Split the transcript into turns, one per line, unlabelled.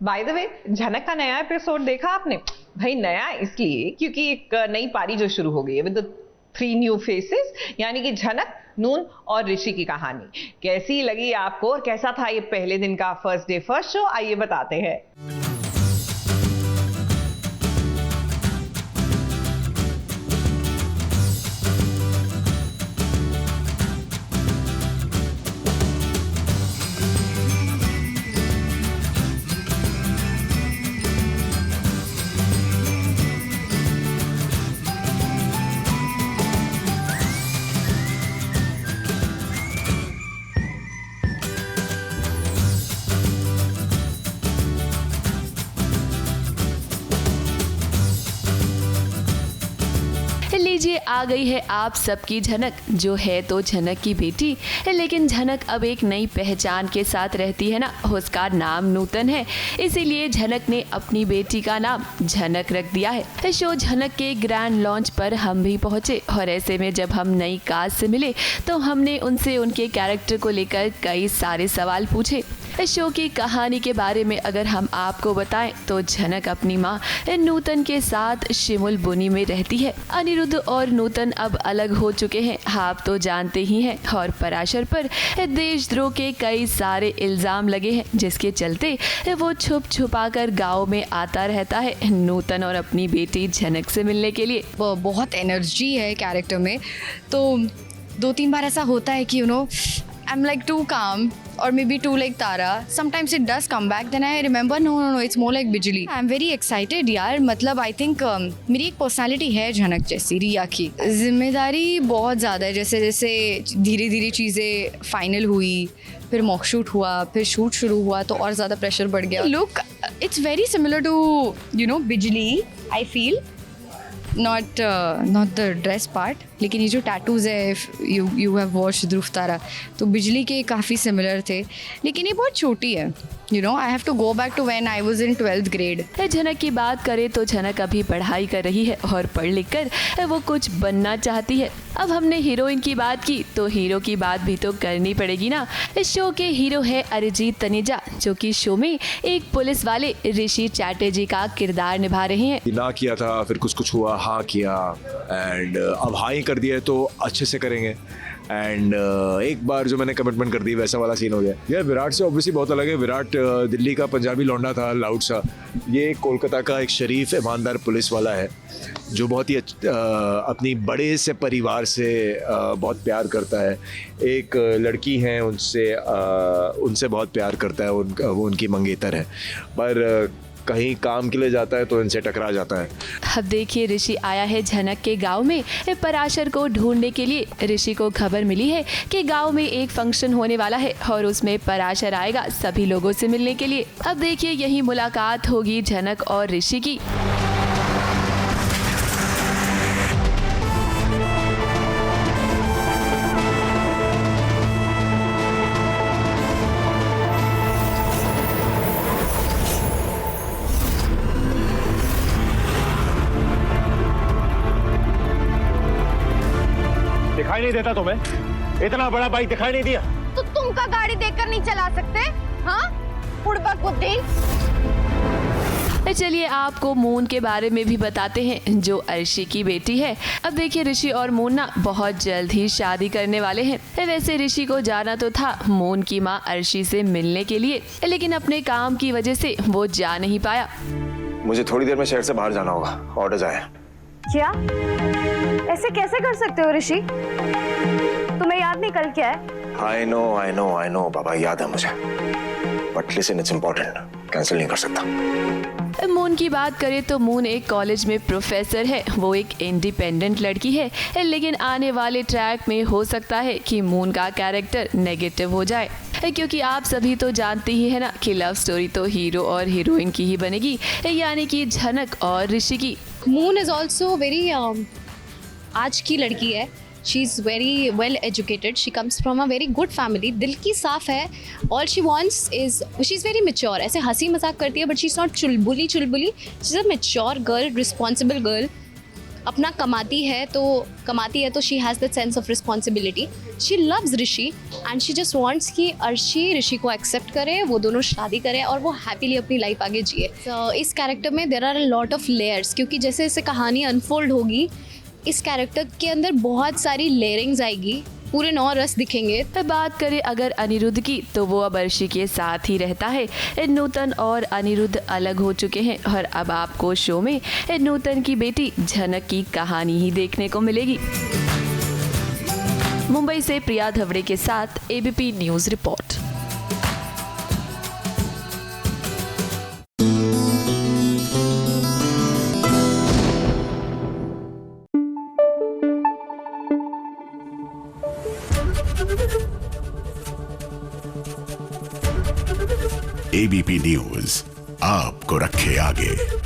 By the way, झनक का नया एपिसोड देखा आपने? भाई नया इसलिए क्योंकि एक नई पारी जो शुरू हो गई है विद 3 न्यू फेसेस, यानी कि झनक, नून और ऋषि की कहानी। कैसी लगी आपको और कैसा था ये पहले दिन का फर्स्ट डे फर्स्ट शो, आइए बताते हैं।
लीजिए आ गई है आप सबकी झनक, जो है तो झनक की बेटी, लेकिन झनक अब एक नई पहचान के साथ रहती है ना। उसका नाम नूतन है, इसीलिए झनक ने अपनी बेटी का नाम झनक रख दिया है। शो झनक के ग्रैंड लॉन्च पर हम भी पहुंचे और ऐसे में जब हम नई कास्ट से मिले तो हमने उनसे उनके कैरेक्टर को लेकर कई सारे सवाल पूछे। इस शो की कहानी के बारे में अगर हम आपको बताएं तो झनक अपनी माँ नूतन के साथ शिमुल बुनी में रहती है। अनिरुद्ध और नूतन अब अलग हो चुके हैं, आप तो जानते ही हैं, और पराशर पर देशद्रोह के कई सारे इल्जाम लगे हैं, जिसके चलते वो छुप छुपा कर गाँव में आता रहता है नूतन और अपनी बेटी झनक से मिलने के लिए।
बहुत एनर्जी है कैरेक्टर में, तो 2-3 बार ऐसा होता है कि I'm like too calm or maybe too like Tara. Sometimes it does come back. Then I remember no, it's more like Bijli. I'm very excited यार, मतलब I think मेरी एक पर्सनालिटी है झनक जैसी, रिया की। जिम्मेदारी बहुत ज़्यादा है, जैसे जैसे धीरे धीरे चीज़ें फाइनल हुई, फिर मॉक शूट हुआ, फिर शूट शुरू हुआ तो और ज़्यादा प्रेशर बढ़ गया। Look it's very similar to bijli, I feel. not the dress part, लेकिन ये जो टैटूज़ है, you have watched ध्रुव तारा, तो बिजली के काफ़ी सिमिलर थे, लेकिन ये बहुत छोटी है। I have to go back to when I was in 12th grade.
झनक की बात करें तो झनक अभी पढ़ाई कर रही है और पढ़ लिख कर वो कुछ बनना चाहती है। अब हमने हीरोइन की बात की तो हीरो की बात भी तो करनी पड़ेगी ना। इस शो के हीरो है अरिजीत तनेजा, जो कि शो में एक पुलिस वाले ऋषि चैटर्जी का किरदार निभा रहे हैं।
ना किया था, फिर कुछ हुआ, हाँ किया, एंड अब हाँ ही कर दिया है तो अच्छे से करेंगे। एंड एक बार जो मैंने कमिटमेंट कर दी वैसा वाला सीन हो गया। यार विराट से ऑब्वियसली बहुत अलग है। विराट दिल्ली का पंजाबी लौंडा था, लाउड सा। ये कोलकाता का एक शरीफ ईमानदार पुलिस वाला है जो बहुत ही अपनी बड़े से परिवार से बहुत प्यार करता है। एक लड़की हैं, उनसे बहुत प्यार करता है, वो उनकी मंगेतर है, पर कहीं काम के लिए जाता है तो इनसे टकरा जाता है।
अब देखिए ऋषि आया है झनक के गांव में पराशर को ढूंढने के लिए। ऋषि को खबर मिली है कि गांव में एक फंक्शन होने वाला है और उसमें पराशर आएगा सभी लोगों से मिलने के लिए। अब देखिए यही मुलाकात होगी झनक और ऋषि की।
दिखाई नहीं देता तुम्हें? इतना बड़ा बाइक दिखाई नहीं दिया?
तो तुम का गाड़ी देखकर नहीं चला सकते? हाँ, बुड़बक बुद्धि।
चलिए आपको मून के बारे में भी बताते हैं, जो अर्शी की बेटी है। अब देखिए ऋषि और मून ना बहुत जल्द ही शादी करने वाले हैं। वैसे ऋषि को जाना तो था मून की माँ अर्शी से मिलने के लिए, लेकिन अपने काम की वजह से वो जा नहीं पाया।
मुझे थोड़ी देर में शहर से बाहर जाना होगा, ऑर्डर्स आए।
क्या? ऐसे कैसे कर सकते हो ऋषि? तुम्हें याद नहीं कल क्या है?
I know बाबा, याद है मुझे, but listen, it's important, cancel नहीं कर सकता।
मून की बात करें तो मून एक कॉलेज में प्रोफेसर है। वो एक इंडिपेंडेंट लड़की है, लेकिन आने वाले ट्रैक में हो सकता है कि मून का कैरेक्टर नेगेटिव हो जाए, क्योंकि आप सभी तो जानते ही है ना कि लव स्टोरी तो हीरो और हीरोइन की ही बनेगी, यानी कि झनक और ऋषि की।
मून इज ऑल्सो वेरी आज की लड़की है। She is very well educated, she comes from a very good family, दिल की साफ है। All she wants is, she is very mature. ऐसे हंसी मजाक करती है but she is not Chulbuli, she is a mature girl, responsible girl.
अपना कमाती है तो she has that sense of responsibility. She loves Rishi and she just wants कि अर्शी ऋषि को एक्सेप्ट करे, वो दोनों शादी करें और वो हैप्पीली अपनी लाइफ आगे जिए. इस कैरेक्टर में there are a lot of layers, क्योंकि जैसे जैसे कहानी अनफोल्ड होगी इस कैरेक्टर के अंदर बहुत सारी लेयरिंग्स आएगी, पूरे 9 रस दिखेंगे.
बात करें अगर अनिरुद्ध की तो वो अब अर्शी के साथ ही रहता है. नूतन और अनिरुद्ध अलग हो चुके हैं और अब आपको शो में नूतन की बेटी झनक की कहानी ही देखने को मिलेगी. मुंबई से प्रिया धवड़े के साथ ABP news report.
ABP news आपको रखे आगे.